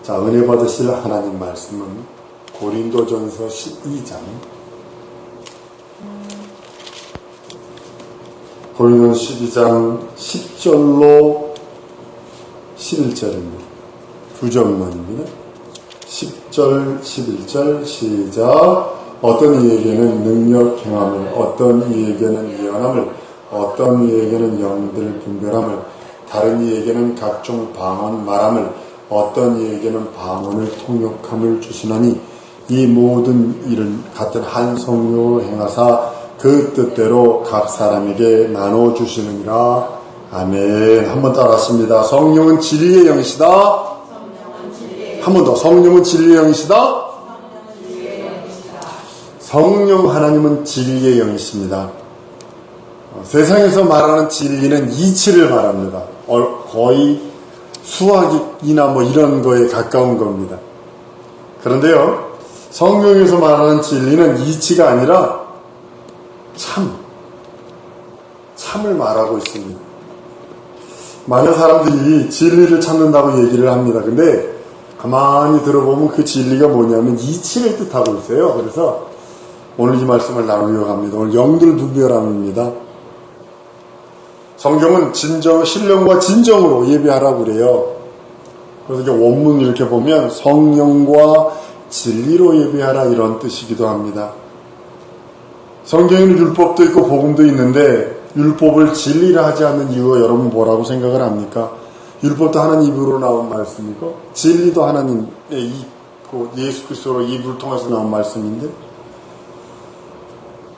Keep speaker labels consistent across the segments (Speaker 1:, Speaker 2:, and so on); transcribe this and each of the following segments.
Speaker 1: 자, 은혜 받으실 하나님 말씀은 고린도전서 12장 고린도전서 12장 10절로 11절입니다. 두 절만입니다. 10절, 11절 시작. 어떤 이에게는 능력 행함을, 어떤 이에게는 예언함을, 어떤 이에게는 영들 분별함을, 다른 이에게는 각종 방언 말함을, 어떤 이에게는 방언을 통역함을 주시나니 이 모든 일은 같은 한 성령으로 행하사 그 뜻대로 각 사람에게 나눠주시느니라. 아멘. 한번 따라하십니다. 성령은 진리의 영이시다. 한 번 더. 성령은 진리의 영이시다. 성령 하나님은 진리의 영이십니다. 세상에서 말하는 진리는 이치를 말합니다. 거의 수학이나 뭐 이런 거에 가까운 겁니다. 그런데요, 성경에서 말하는 진리는 이치가 아니라 참을 말하고 있습니다. 많은 사람들이 진리를 찾는다고 얘기를 합니다. 근데 가만히 들어보면 그 진리가 뭐냐면 이치를 뜻하고 있어요. 그래서 오늘 이 말씀을 나누려고 합니다. 오늘 영들 분별함입니다. 성경은 신령과 진정으로 예배하라고 그래요. 그래서 이렇게 원문 이렇게 보면 성령과 진리로 예배하라 이런 뜻이기도 합니다. 성경에는 율법도 있고 복음도 있는데 율법을 진리라 하지 않는 이유가 여러분 뭐라고 생각을 합니까? 율법도 하나님 입으로 나온 말씀이고 진리도 하나님의 예수 그리스도로 입을 통해서 나온 말씀인데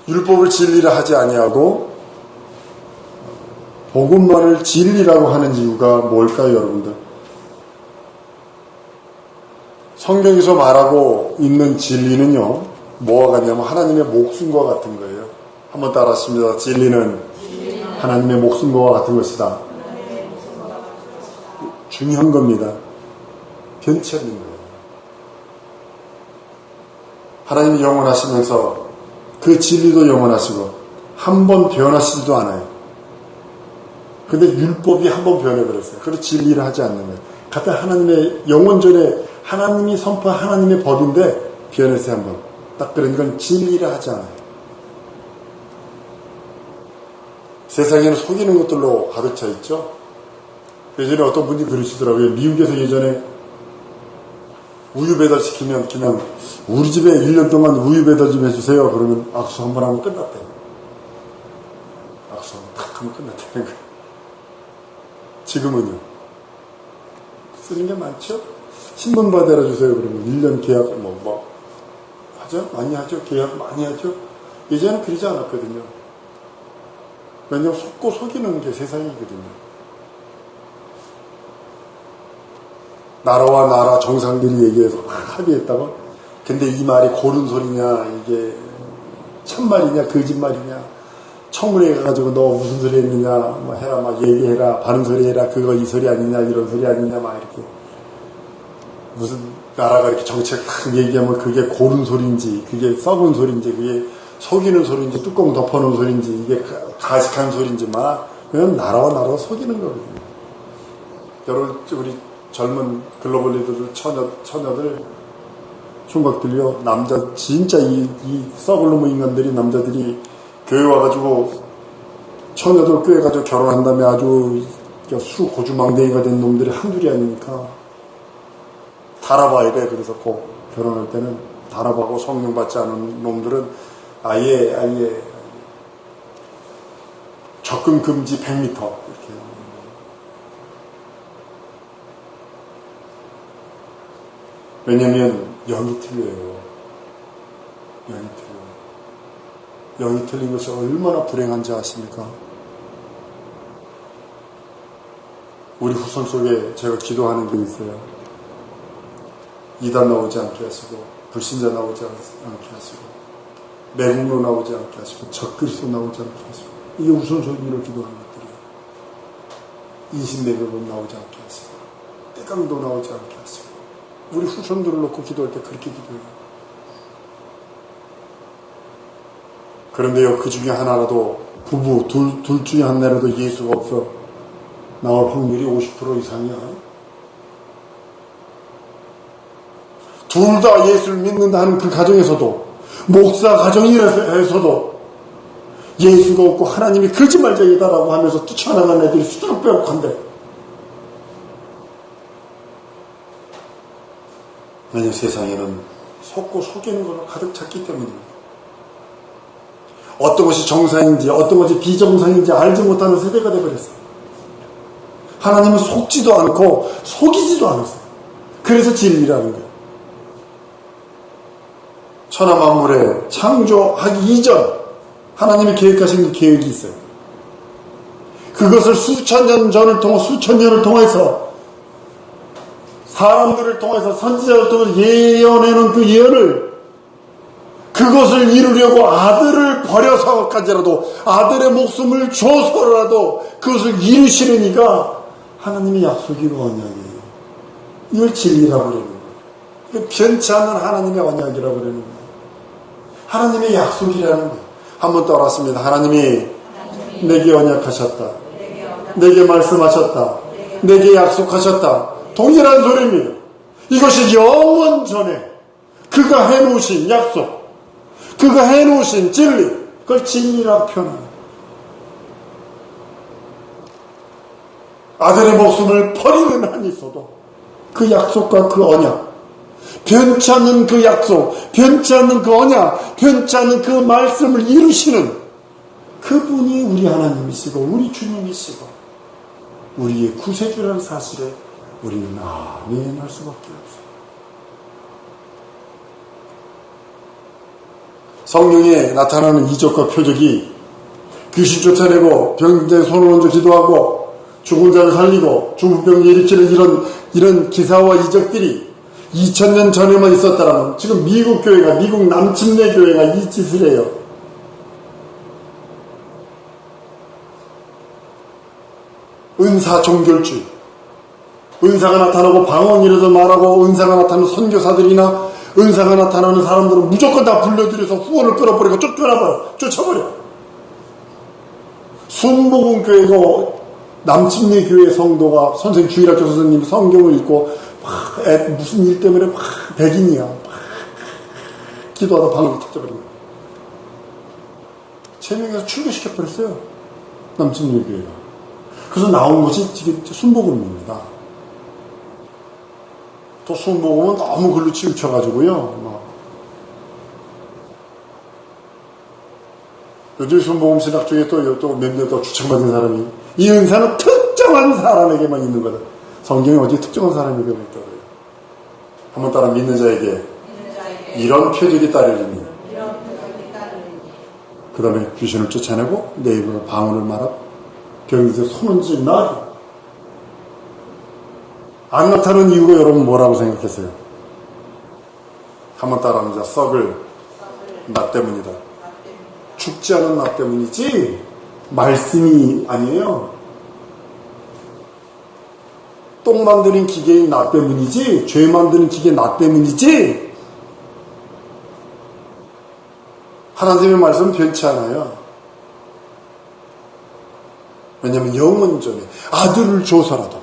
Speaker 1: 율법을 진리라 하지 아니하고 복음만을 진리라고 하는 이유가 뭘까요, 여러분들? 성경에서 말하고 있는 진리는요, 뭐가 같냐면 하나님의 목숨과 같은 거예요. 한번 따라하십니다. 진리는 하나님의 목숨과 같은 것이다. 중요한 겁니다. 변치 않는 거예요. 하나님이 영원하시면서 그 진리도 영원하시고 한 번 변하시지도 않아요. 근데 율법이 한 번 변해버렸어요. 그래서 진리를 하지 않는 거예요. 같은 하나님의 영원전에 하나님이 선포한 하나님의 법인데 변했어요. 한 번. 딱 그러니까 진리를 하지 않아요. 세상에는 속이는 것들로 가득 차 있죠. 예전에 어떤 분이 그러시더라고요. 미국에서 예전에 우유 배달 시키면 그냥 우리 집에 1년 동안 우유 배달 좀 해주세요. 그러면 악수 한 번 하면 끝났대요. 악수 한 번 탁 하면 끝났다는 거예요. 지금은요. 쓰는 게 많죠? 신문 받아라 주세요. 그러면 1년 계약 하죠? 많이 하죠? 계약 많이 하죠? 예전에는 그러지 않았거든요. 왜냐면 속고 속이는 게 세상이거든요. 나라와 나라 정상들이 얘기해서 합의했다고? 근데 이 말이 고른 소리냐, 이게 참말이냐, 거짓말이냐, 청문회에 가가지고 너 무슨 소리 했느냐, 뭐 해라, 막 얘기해라, 바른 소리 해라, 그거 이 소리 아니냐, 이런 소리 아니냐, 막 이렇게. 무슨 나라가 이렇게 정책 딱 얘기하면 그게 고른 소리인지, 그게 썩은 소리인지, 그게 속이는 소리인지, 뚜껑 덮어놓은 소리인지, 이게 가식한 소리인지, 막, 그냥 나라와 나라가 속이는 거거든요. 여러분, 우리 젊은 글로벌 리더들, 처녀들, 총각들요, 진짜 이 썩을 놈의 인간들이, 남자들이 교회 와가지고, 처녀들 교회 가지고 결혼한 다음에 아주 수고주망대이가 된 놈들이 한둘이 아니니까, 달아봐야 돼. 그래서 꼭 결혼할 때는 달아봐고 성령 받지 않은 놈들은 아예 접근 금지 100m, 이렇게. 왜냐면, 영이 틀려요. 영이 틀린 것이 얼마나 불행한지 아십니까? 우리 후손 속에 제가 기도하는 게 있어요. 이단 나오지 않게 하시고, 불신자 나오지 않게 하시고, 매국노 나오지 않게 하시고, 적그리스도 나오지 않게 하시고, 이게 우선순위로 기도하는 것들이에요. 인신매매법 나오지 않게 하시고, 떼강도 나오지 않게 하시고, 우리 후손들을 놓고 기도할 때 그렇게 기도해요. 그런데요, 그 중에 하나라도, 부부, 둘 중에 하나라도 예수가 없어 나올 확률이 50% 이상이야. 둘 다 예수를 믿는다 하는 그 가정에서도, 목사 가정에서도 예수가 없고 하나님이 거짓말쟁이다라고 하면서 뛰쳐나가는 애들이 수두룩 빼곡한데, 왜냐하면 세상에는 속고 속이는 걸로 가득 찼기 때문입니다. 어떤 것이 정상인지 어떤 것이 비정상인지 알지 못하는 세대가 되어버렸어요. 하나님은 속지도 않고 속이지도 않았어요. 그래서 진리라는 거예요. 천하 만물에 창조하기 이전 하나님이 계획하신 계획이 있어요. 그것을 수천 년을 통해서 사람들을 통해서 선지자를 통해서 예언해놓은 그 예언을, 그것을 이루려고 아들을 버려서까지라도, 아들의 목숨을 줘서라도 그것을 이루시는 이가 하나님의 약속이고 언약이에요. 이걸 진리라고 그러는 거예요. 변치 않는 하나님의 언약이라고 그러는 거예요. 하나님의 약속이라는 거예요. 한번 따라왔습니다. 하나님이 내게 언약하셨다. 내게 말씀하셨다. 내게 약속하셨다. 동일한 소리입니다. 이것이 영원 전에 그가 해놓으신 약속, 그가 해놓으신 진리, 그걸 진리라고 표현합니다. 아들의 목숨을 버리는 한이 있어도 그 약속과 그 언약, 변치 않는 그 약속, 변치 않는 그 언약, 변치 않는 그 말씀을 이루시는 그분이 우리 하나님이시고 우리 주님이시고 우리의 구세주라는 사실에 우리는 아멘할 수밖에 없어요. 성경에 나타나는 이적과 표적이 귀신 쫓아내고 병자의 손을 얹어 기도하고 죽은 자를 살리고 죽은 병 일으키는 이런 기사와 이적들이 2000년 전에만 있었다면 지금 미국 남침내 교회가 이 짓을 해요. 은사 종결주의. 은사가 나타나고 방언이라도 말하고 은사가 나타나는 선교사들이나 은사가 나타나는 사람들은 무조건 다 불러들여서 후원을 끌어버리고 쫓아버려. 순복음교회도 남침내 교회 성도가 선생님 주일학교 선생님이 성경을 읽고 무슨 일 때문에 백인이야. 기도하다 방언이 터져버린 거야. 3명에서 출교시켜버렸어요. 남침내 교회가. 그래서 나온 것이 지금 순복음입니다. 또 순복음은 너무 글로 치우쳐가지고요. 요즘 순복음 신학 중에 또 몇몇 더 추천받은 사람이 이 은사는 특정한 사람에게만 있는 거다. 성경에 어디 특정한 사람에게만 있다고 해요. 한번 따라 믿는 자에게 이런 표적이 따르리니. 그 다음에 귀신을 쫓아내고 내 입으로 방언을 말하고 병에서 손은지 나고. 안 나타나는 이유가 여러분 뭐라고 생각했어요? 한번 따라합니다. 썩을 나 때문이다. 죽지 않은 나 때문이지 말씀이 아니에요. 똥 만드는 기계인 나 때문이지 죄 만드는 기계 나 때문이지 하나님의 말씀은 변치 않아요. 왜냐하면 영원전에 아들을 줘서라도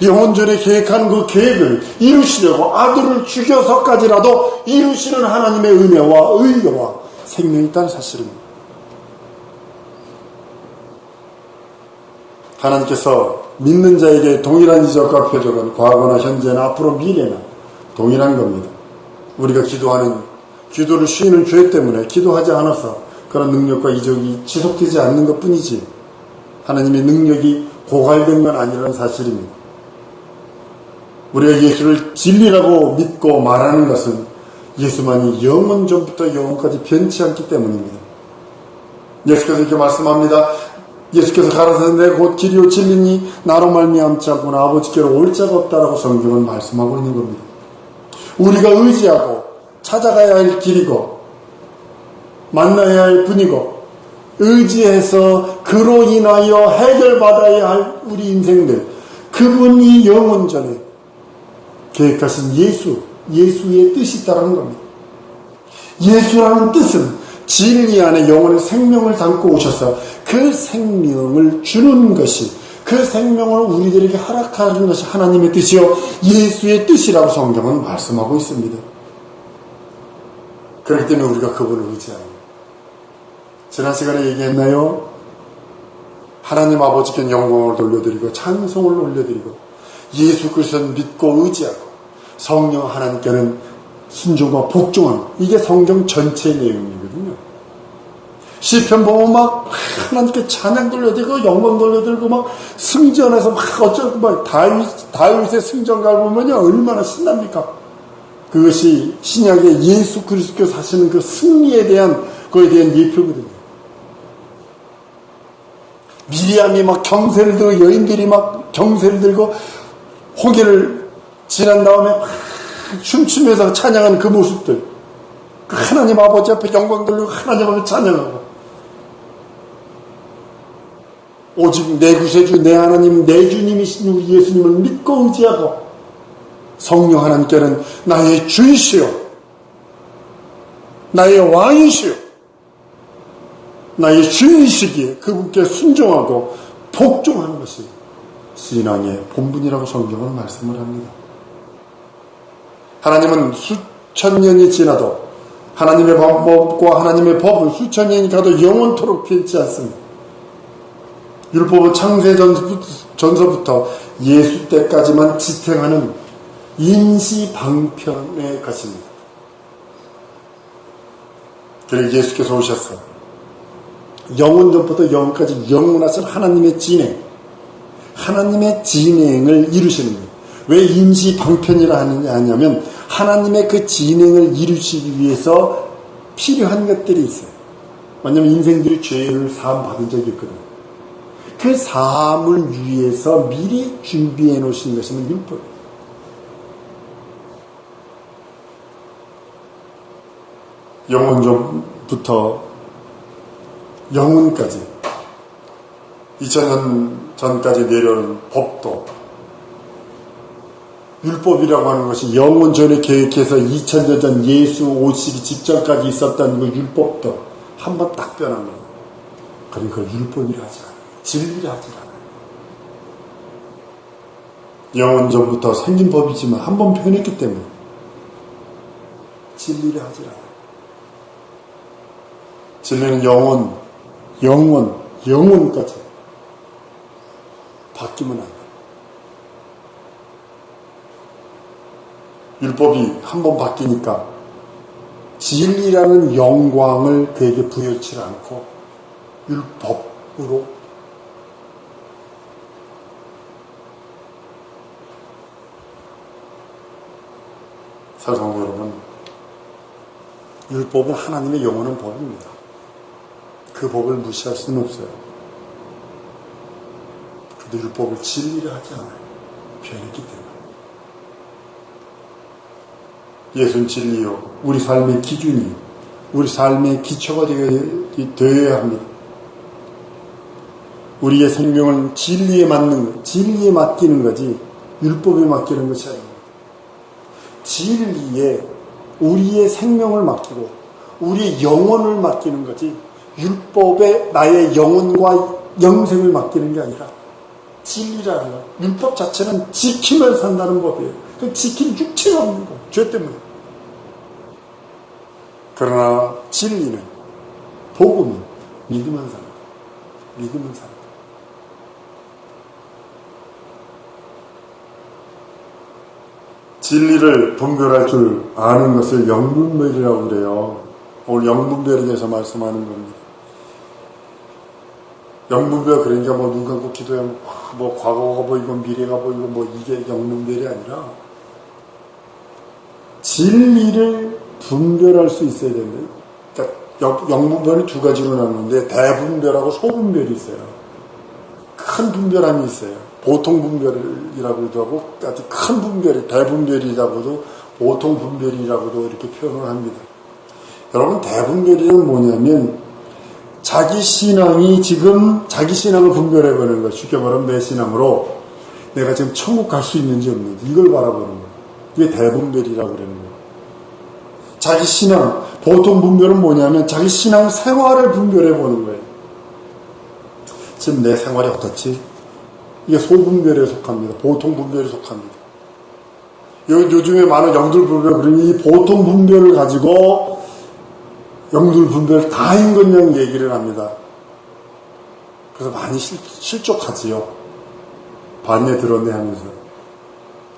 Speaker 1: 영원전에 계획한 그 계획을 이루시려고 아들을 죽여서까지라도 이루시는 하나님의 은혜와 의와 생명이 있다는 사실입니다. 하나님께서 믿는 자에게 동일한 이적과 표적은 과거나 현재나 앞으로 미래나 동일한 겁니다. 우리가 기도를 쉬는 죄 때문에 기도하지 않아서 그런 능력과 이적이 지속되지 않는 것 뿐이지 하나님의 능력이 고갈된 건 아니라는 사실입니다. 우리가 예수를 진리라고 믿고 말하는 것은 예수만이 영원 전부터 영원까지 변치 않기 때문입니다. 예수께서 이렇게 말씀합니다. 예수께서 가라사대 내 곧 길이요 진리니 나로 말미암지 않고는 아버지께로 올 자가 없다라고 성경은 말씀하고 있는 겁니다. 우리가 의지하고 찾아가야 할 길이고 만나야 할 분이고 의지해서 그로 인하여 해결받아야 할 우리 인생들, 그분이 영원전에 계획하신 예수의 뜻이 있다는 겁니다. 예수라는 뜻은 진리 안에 영혼의 생명을 담고 오셔서 그 생명을 주는 것이, 그 생명을 우리들에게 허락하는 것이 하나님의 뜻이요 예수의 뜻이라고 성경은 말씀하고 있습니다. 그렇기 때문에 우리가 그분을 의지하는 거예요. 지난 시간에 얘기했나요? 하나님 아버지께 영광을 돌려드리고 찬송을 올려드리고 예수 그리스도를 믿고 의지하고 성령 하나님께는 순종과 복종하는, 이게 성경 전체의 내용이거든요. 시편 보면 막 하나님께 찬양 돌려드리고 영광 돌려드리고 막 승전해서 막 어쩌고 막 다윗의 승전가를 보면요 얼마나 신납니까? 그것이 신약의 예수 그리스도께서 하시는 그 승리에 대한 그에 대한 예표거든요. 미리암이 막 경세를 들고 여인들이 막 경세를 들고 호계를 지난 다음에 막 춤추면서 찬양하는 그 모습들, 그 하나님 아버지 앞에 영광 돌리고 하나님 앞에 찬양하고, 오직 내 구세주 내 하나님 내 주님이신 우리 예수님을 믿고 의지하고 성령 하나님께는 나의 주이시요 나의 왕이시요 나의 주인이시기에 그분께 순종하고 복종하는 것이 신앙의 본분이라고 성경은 말씀을 합니다. 하나님은 수천 년이 지나도 하나님의 법과 하나님의 법은 수천 년이 가도 영원토록 변치 않습니다. 율법은 창세전서부터 예수 때까지만 지탱하는 임시방편의 것입니다. 그리고 예수께서 오셔서 영원전부터 영원까지 영원하신 하나님의 진행을 이루시는 거예요. 왜 임시방편이라 하냐면 하나님의 그 진행을 이루시기 위해서 필요한 것들이 있어요. 왜냐하면 인생들이 죄를 사함 받은 적이 있거든요. 그 사함을 위해서 미리 준비해 놓으신 것은 율법이에요. 영원전부터 영원까지 2000년 전까지 내려오는 법도, 율법이라고 하는 것이 영원 전에 계획해서 2000년 전 예수 오시기 직전까지 있었던 그 율법도 한번 딱 변한 거예요. 그러니까 율법이라 하지 않아요. 진리라 하지 않아요. 영원 전부터 생긴 법이지만 한번 변했기 때문에 진리라 하지 않아요. 진리는 영원까지 바뀌면 안 돼요. 율법이 한번 바뀌니까 진리라는 영광을 그에게 부여치 않고 율법으로 사랑하는 여러분, 율법은 하나님의 영원한 법입니다. 그 법을 무시할 수는 없어요. 그런데 율법을 진리라 하지 않아요. 변했기 때문에. 예수는 진리요, 우리 삶의 기준이, 우리 삶의 기초가 되어야 합니다. 우리의 생명을 진리에 맡기는 거지 율법에 맡기는 것이 아닙니다. 진리에 우리의 생명을 맡기고 우리의 영혼을 맡기는 거지 율법에 나의 영혼과 영생을 맡기는 게 아니라, 진리라는 것, 율법 자체는 지키면 산다는 법이에요. 그 지킬 육체가 없는 거예요. 죄 때문에. 그러나 진리는, 복음은 믿으면 삽니다. 믿으면 삽니다. 진리를 분별할 줄 아는 것을 영분별이라고 그래요. 오늘 영분별에 대해서 말씀하는 겁니다. 영분별, 그러니까 뭐 눈 감고 기도하면 뭐 과거가 보이고 미래가 보이고 뭐 이게 영분별이 아니라 진리를 분별할 수 있어야 되는데, 그러니까 영분별이 두 가지로 나누는데 대분별하고 소분별이 있어요. 큰 분별함이 있어요. 보통 분별이라고도 하고 아주 큰 분별이 대분별이라고도 보통 분별이라고도 이렇게 표현을 합니다. 여러분, 대분별이란 뭐냐면 자기 신앙을 분별해보는 거예요. 쉽게 말하면 내 신앙으로 내가 지금 천국 갈 수 있는지 없는지 이걸 바라보는 거예요. 이게 대분별이라고 그러는 거예요. 자기 신앙, 보통 분별은 뭐냐면 자기 신앙 생활을 분별해보는 거예요. 지금 내 생활이 어떻지? 이게 소분별에 속합니다. 보통 분별에 속합니다. 요즘에 많은 영들 분별, 그러니 이 보통 분별을 가지고 영들 분별 다인건양 얘기를 합니다. 그래서 많이 실족하지요. 반내 드러내 하면서.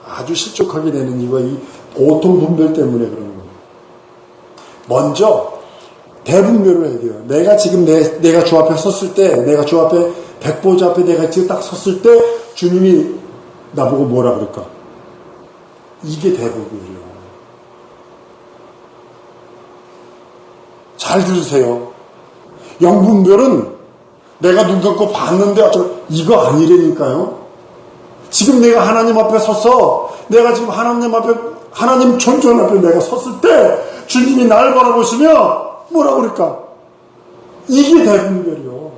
Speaker 1: 아주 실족하게 되는 이유가 이 보통 분별 때문에 그러는 겁니다. 먼저 대분별을 해야 돼요. 내가 지금 내가 주 앞에 섰을 때, 내가 주 앞에 백보자 앞에 내가 지금 딱 섰을 때 주님이 나보고 뭐라 그럴까? 이게 대분별이에요. 잘 들으세요. 영분별은 내가 눈 감고 봤는데 이거 아니라니까요. 지금 내가 하나님 앞에 서서 내가 지금 하나님 존전 앞에 내가 섰을 때 주님이 날 바라보시며 뭐라 그럴까? 이게 대분별이요.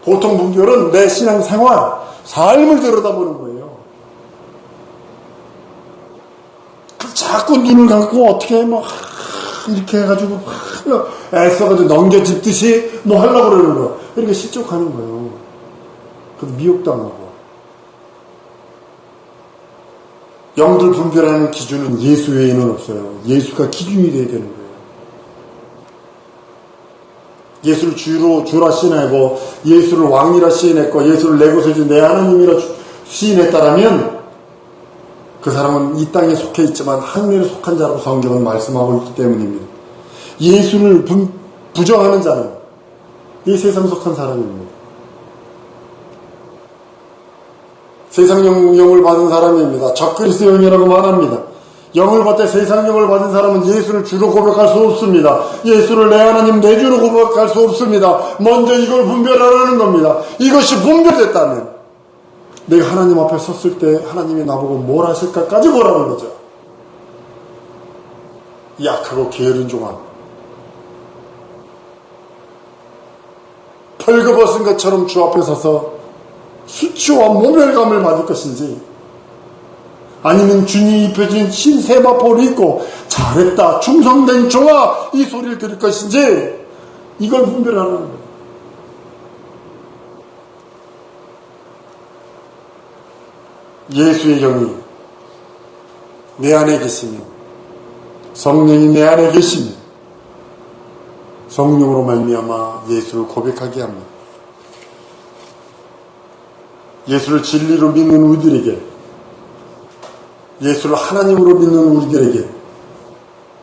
Speaker 1: 보통 분별은 내 신앙생활, 삶을 들여다보는 거예요. 자꾸 눈을 감고 어떻게 이렇게 해가지고 애써가지고 넘겨짚듯이 하려고 그러는 거예요. 그러니까 실족하는 거예요. 그래서 미혹당하고. 영들 분별하는 기준은 예수 외에는 없어요. 예수가 기준이 되어야 되는 거예요. 예수를 주라 시인하고 예수를 왕이라 시인했고 예수를 내 구세주 내 하나님이라 시인했다라면 그 사람은 이 땅에 속해 있지만 하늘에 속한 자라고 성경은 말씀하고 있기 때문입니다. 예수를 부정하는 자는 이 세상 속한 사람입니다. 세상 영을 받은 사람입니다. 적그리스도 영이라고 말합니다. 영을 받되 세상 영을 받은 사람은 예수를 주로 고백할 수 없습니다. 예수를 내 하나님 내 주로 고백할 수 없습니다. 먼저 이걸 분별하라는 겁니다. 이것이 분별됐다면 내가 하나님 앞에 섰을 때 하나님이 나보고 뭘 하실까까지 보라는 거죠. 약하고 게으른 종아, 펄거벗은 것처럼 주 앞에 서서 수치와 모멸감을 받을 것인지, 아니면 주님이 입혀준 흰 세마포를 입고 잘했다 충성된 종아 이 소리를 들을 것인지, 이걸 분별하는 거예요. 예수의 영이 내 안에 계시면, 성령이 내 안에 계시면 성령으로 말미암아 예수를 고백하게 합니다. 예수를 진리로 믿는 우리들에게, 예수를 하나님으로 믿는 우리들에게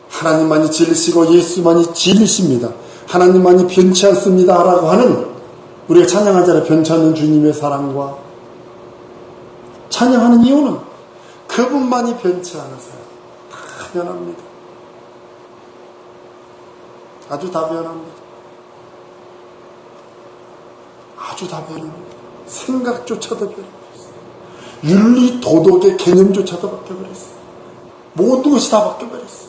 Speaker 1: 하나님만이 진리시고 예수만이 진리십니다, 하나님만이 변치 않습니다 라고 하는, 우리가 찬양한 자를 변치 않는 주님의 사랑과 찬양하는 이유는 그분만이 변치 않으세요. 다 변합니다. 아주 다 변합니다. 아주 다 변합니다. 생각조차도 변해버렸어요. 윤리 도덕의 개념조차도 바뀌어버렸어요. 모든 것이 다 바뀌어버렸어요.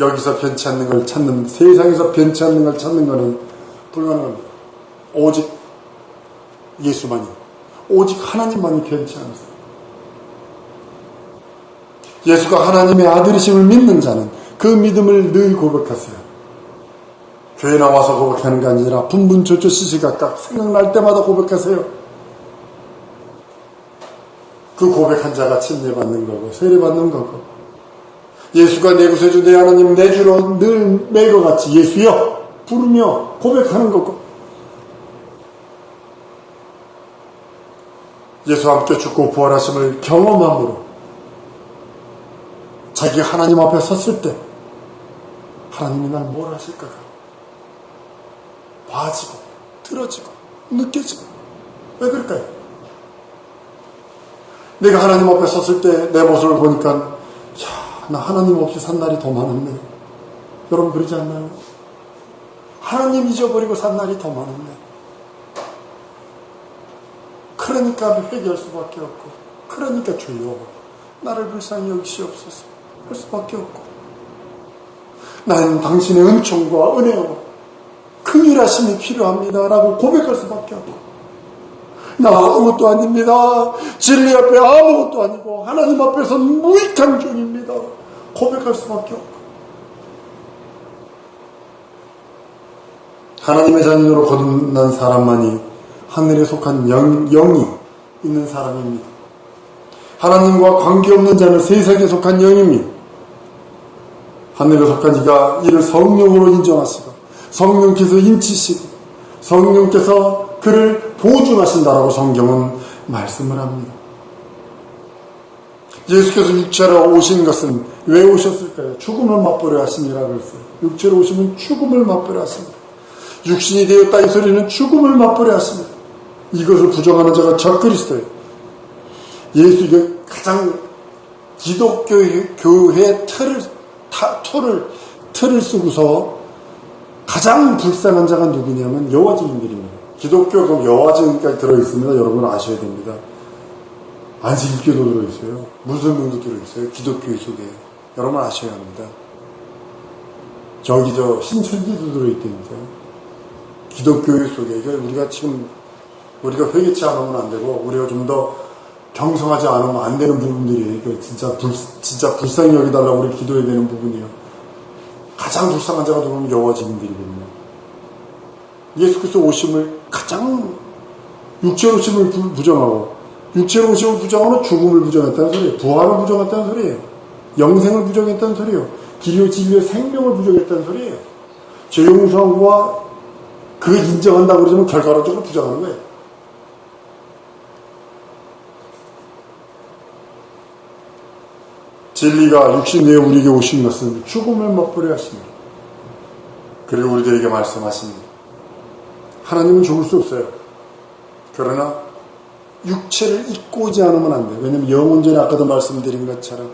Speaker 1: 여기서 변치 않는 걸 찾는, 세상에서 변치 않는 걸 찾는 것은 불가능합니다. 오직 예수만이, 오직 하나님만이 변치 않으세요. 예수가 하나님의 아들이심을 믿는 자는 그 믿음을 늘 고백하세요. 교회 나와서 고백하는 게 아니라 분분초초 시시각각 생각날 때마다 고백하세요. 그 고백한 자가 침례받는 거고 세례받는 거고, 예수가 내 구세주 내 하나님 내 주로 늘 매일과 같이 예수여 부르며 고백하는 거고, 예수와 함께 죽고 부활하심을 경험함으로 자기가 하나님 앞에 섰을 때 하나님이 날 뭘 하실까 봐지고 들어지고 느껴지고. 왜 그럴까요? 내가 하나님 앞에 섰을 때 내 모습을 보니까 나 하나님 없이 산 날이 더 많았네. 여러분 그러지 않나요? 하나님 잊어버리고 산 날이 더 많았네. 그러니까 회개할 수밖에 없고, 그러니까 주여 나를 불쌍히 여기시옵소서 할 수밖에 없고, 나는 당신의 은총과 은혜와 긍휼하심이 필요합니다 라고 고백할 수밖에 없고, 나 아무것도 아닙니다, 진리 앞에 아무것도 아니고 하나님 앞에서는 무익한 종입니다 고백할 수밖에 없고, 하나님의 자녀로 거듭난 사람만이 하늘에 속한 영이 있는 사람입니다. 하나님과 관계없는 자는 세상에 속한 영입니다. 하늘에 속한 이가 이를 성령으로 인정하시고 성령께서 인치시고 성령께서 그를 보증하신다라고 성경은 말씀을 합니다. 예수께서 육체로 오신 것은 왜 오셨을까요? 죽음을 맛보려 하심이라고 그랬어요. 육체로 오시면 죽음을 맛보려 하십니다. 육신이 되었다 이 소리는 죽음을 맛보려 하십니다. 이것을 부정하는 자가 적그리스도예요. 예수가 가장 기독교의 틀을 쓰고서 가장 불쌍한 자가 누구냐면 여호와 증인들입니다. 기독교가 여호와 증인까지 들어있습니다. 여러분 아셔야 됩니다. 안식일교도 들어있어요. 무슬림도 들어있어요. 기독교 속에. 여러분 아셔야 합니다. 신천지도 들어있다면서요. 기독교 속에. 우리가 회개치 않으면 안 되고, 우리가 좀 더 경성하지 않으면 안 되는 부분들이에요. 진짜 불쌍히 여기달라고 우리 기도해야 되는 부분이에요. 가장 불쌍한 자가 누구면 여호와 증인들이거든요. 예수께서 오심을 가장 육체로 오심을 부정하고, 육체로 오심을 부정하고 죽음을 부정했다는 소리예요. 부활을 부정했다는 소리예요. 영생을 부정했다는 소리예요. 길이요 진리요 생명을 부정했다는 소리예요. 죄 용서와 그걸 인정한다고 그러지만 결과론적으로 부정하는 거예요. 진리가 육신 내에 우리에게 오신 것은 죽음을 맛보려 하십니다. 그리고 우리들에게 말씀하십니다. 하나님은 죽을 수 없어요. 그러나 육체를 잊고 오지 않으면 안 돼요. 왜냐하면 영혼전에 아까도 말씀드린 것처럼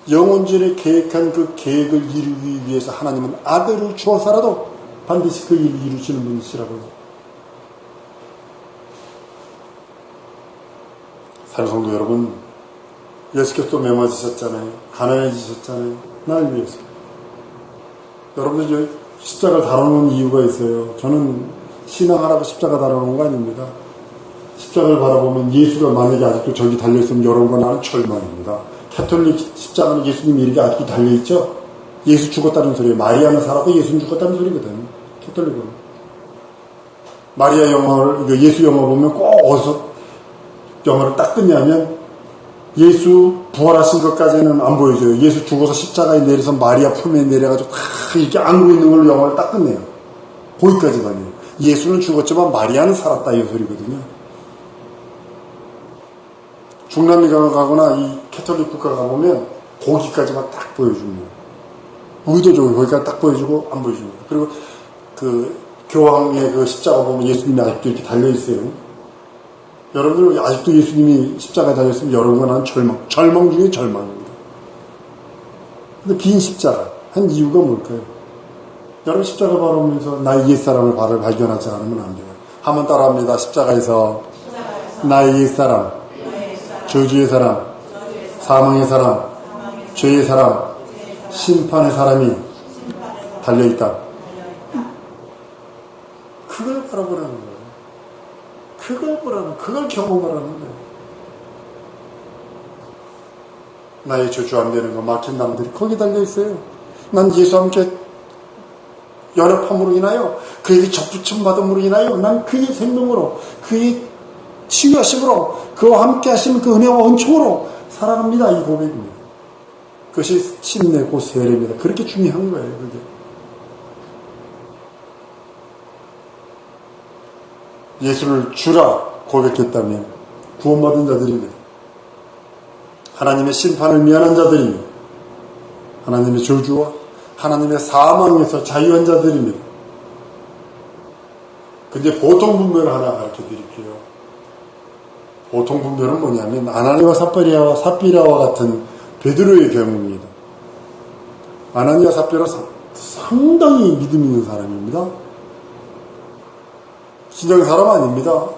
Speaker 1: 영혼전에 계획한 그 계획을 이루기 위해서 하나님은 아들을 주어서라도 반드시 그 일을 이루시는 분이시라고요. 사랑성도 여러분, 예수께서 메마지셨잖아요. 가난해지셨잖아요. 날 위해서. 여러분들 십자가를 다루는 이유가 있어요. 저는 신앙하라고 십자가 다루는 거 아닙니다. 십자가를 바라보면 예수가 만약에 아직도 저기 달려있으면 여러분과 나는 절망입니다. 캐톨릭 십자가는 예수님이 이렇게 아직도 달려있죠? 예수 죽었다는 소리예요. 마리아는 살았고 예수는 죽었다는 소리거든. 캐톨릭은. 마리아 영화를, 예수 영화 보면 꼭 어디서 영화를 딱 끊냐면 예수 부활하신 것까지는 안 보여줘요. 예수 죽어서 십자가에 내려서 마리아 품에 내려가지고 다 이렇게 안고 있는 걸로 영화를 딱 끝내요. 거기까지만요. 예수는 죽었지만 마리아는 살았다 이 소리거든요. 중남미가 가거나 이 캐톨릭 국가 가보면 거기까지만 딱 보여줍니다. 의도적으로 거기까지 딱 보여주고 안 보여줍니다. 그리고 그 교황의 그 십자가 보면 예수님이 아직도 이렇게 달려있어요. 여러분들 아직도 예수님이 십자가에 달려있으면 여러분과 나는 절망 중에 절망입니다. 근데 빈 십자가 한 이유가 뭘까요? 여러분 십자가 바라보면서 나의 옛사람을 발견하지 않으면 안 돼요. 한번 따라합니다. 십자가에서 나의 옛사람, 저주의 사람, 사망의 사람, 죄의 사람, 심판의 사람이 달려있다. 그걸 바라보라는 거예요. 그걸 경험하라는 거예요. 나의 저주 안 되는 거 막힌 남들이 거기 달려있어요. 난 예수와 함께 연합함으로 인하여 그에게 접붙임 받음으로 인하여 난 그의 생명으로 그의 치유하심으로 그와 함께 하시는 그 은혜와 은총으로 살아갑니다. 이 고백입니다. 그것이 침례 곧 세례입니다. 그렇게 중요한 거예요. 그게. 예수를 주라 고백했다면 구원받은 자들입니다. 하나님의 심판을 미안한 자들입니다. 하나님의 저주와 하나님의 사망에서 자유한 자들입니다. 근데 보통 분별을 하나 가르쳐 드릴게요. 보통 분별은 뭐냐면 아나니와 삽비라와 같은 베드로의 경우입니다. 아나니와 삽비라 상당히 믿음 있는 사람입니다. 신앙의 사람 아닙니다.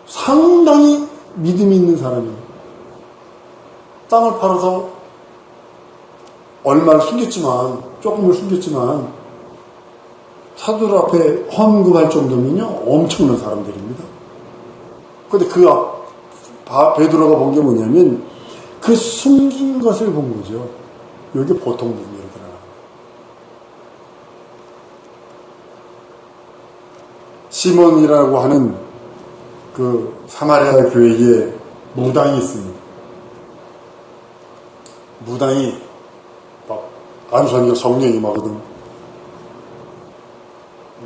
Speaker 1: 상당히 믿음이 있는 사람이에요. 땅을 팔아서 얼마를 숨겼지만, 조금을 숨겼지만, 사도들 앞에 헌금할 정도면요, 엄청난 사람들입니다. 근데 베드로가 본 게 뭐냐면, 그 숨긴 것을 본 거죠. 이게 보통 분이더라. 시몬이라고 하는 그 사마리아 교회에 무당이 있습니다. 무당이 막 안수하니까 성령이 임하거든.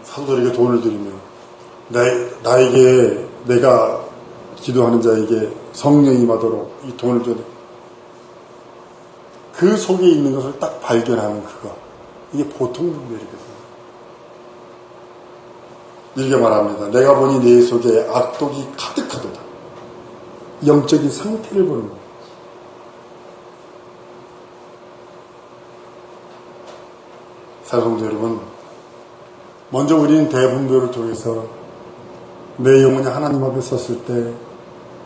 Speaker 1: 사도들에게 돈을 드리면 나에게 내가 기도하는 자에게 성령이 임하도록 이 돈을 줘야 돼. 그 속에 있는 것을 딱 발견하는 그거. 이게 보통 분별이거든요. 이렇게 말합니다. 내가 보니 내 속에 악독이 가득하도다. 영적인 상태를 보는 거예요. 사랑성도 여러분, 먼저 우리는 대분별을 통해서 내 영혼이 하나님 앞에 섰을 때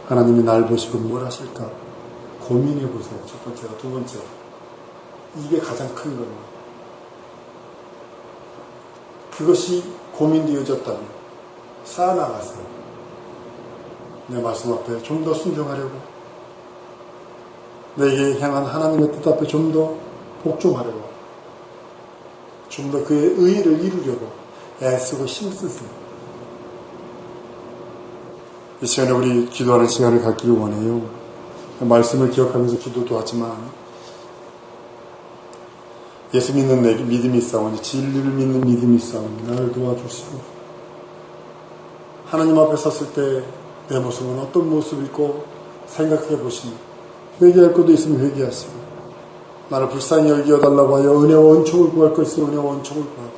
Speaker 1: 하나님이 날 보시고 뭘 하실까 고민해 보세요. 첫 번째가. 두 번째, 이게 가장 큰 겁니다. 그것이 고민되어졌다면 쌓아나가세요. 내 말씀 앞에 좀 더 순종하려고, 내게 향한 하나님의 뜻 앞에 좀 더 복종하려고, 좀 더 그의 의의를 이루려고 애쓰고 힘쓰세요. 이 시간에 우리 기도하는 시간을 갖기를 원해요. 말씀을 기억하면서 기도도 하지만 예수 믿는 내 믿음이 있사오니, 진리를 믿는 믿음이 있사오니 나를 도와주시고, 하나님 앞에 섰을 때 내 모습은 어떤 모습일고 생각해 보시니, 회개할 것도 있으면 회개하시고, 나를 불쌍히 여겨달라고 하여 은혜와 은총을 구할 것 있으면 은혜와 은총을 구하고,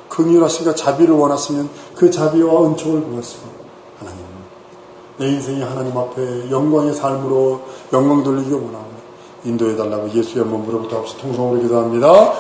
Speaker 1: 긍휼하시고 자비를 원하시면 그 자비와 은총을 구하시고, 하나님, 내 인생이 하나님 앞에 영광의 삶으로 영광 돌리기 원하오니 인도해달라고 예수의 몸으로부터 없이 통성으로 기도합니다.